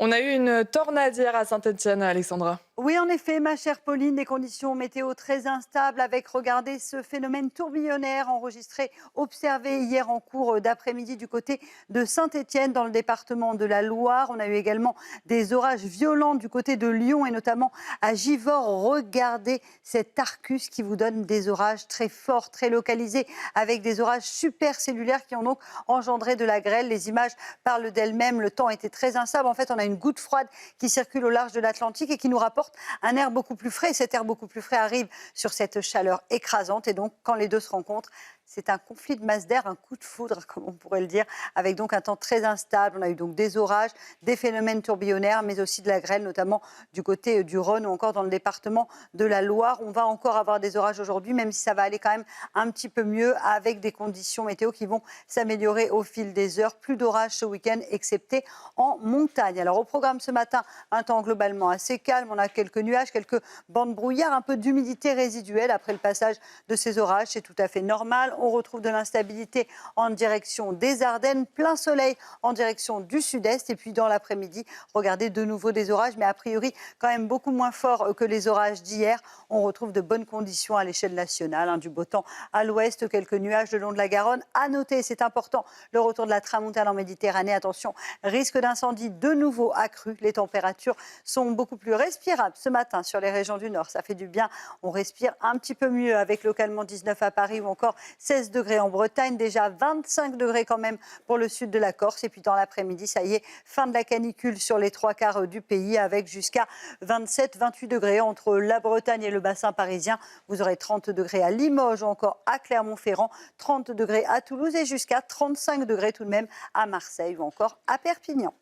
On a eu une tornade hier à Saint-Étienne, Alexandra. Oui, en effet, ma chère Pauline, des conditions météo très instables avec, regardez, ce phénomène tourbillonnaire enregistré, observé hier en cours d'après-midi du côté de Saint-Étienne dans le département de la Loire. On a eu également des orages violents du côté de Lyon et notamment à Givors. Regardez cet arcus qui vous donne des orages très forts, très localisés, avec des orages supercellulaires qui ont donc engendré de la grêle. Les images parlent d'elles-mêmes. Le temps était très instable. En fait, on a une goutte froide qui circule au large de l'Atlantique et qui nous rapporte un air beaucoup plus frais. Cet air beaucoup plus frais arrive sur cette chaleur écrasante. Et donc, quand les deux se rencontrent, c'est un conflit de masse d'air, un coup de foudre, comme on pourrait le dire, avec donc un temps très instable. On a eu donc des orages, des phénomènes tourbillonnaires, mais aussi de la grêle, notamment du côté du Rhône ou encore dans le département de la Loire. On va encore avoir des orages aujourd'hui, même si ça va aller quand même un petit peu mieux, avec des conditions météo qui vont s'améliorer au fil des heures. Plus d'orages ce week-end, excepté en montagne. Alors au programme ce matin, un temps globalement assez calme. On a quelques nuages, quelques bandes brouillard, un peu d'humidité résiduelle après le passage de ces orages. C'est tout à fait normal. On retrouve de l'instabilité en direction des Ardennes, plein soleil en direction du sud-est. Et puis dans l'après-midi, regardez de nouveau des orages, mais a priori quand même beaucoup moins forts que les orages d'hier. On retrouve de bonnes conditions à l'échelle nationale, du beau temps à l'ouest, quelques nuages le long de la Garonne. À noter, c'est important, le retour de la tramontane en Méditerranée. Attention, risque d'incendie de nouveau accru. Les températures sont beaucoup plus respirables ce matin sur les régions du Nord. Ça fait du bien. On respire un petit peu mieux avec localement 19 à Paris ou encore 16 degrés en Bretagne. Déjà 25 degrés quand même pour le sud de la Corse. Et puis dans l'après-midi, ça y est, fin de la canicule sur les trois quarts du pays avec jusqu'à 27-28 degrés entre la Bretagne et le bassin parisien. Vous aurez 30 degrés à Limoges ou encore à Clermont-Ferrand, 30 degrés à Toulouse et jusqu'à 35 degrés tout de même à Marseille ou encore à Perpignan.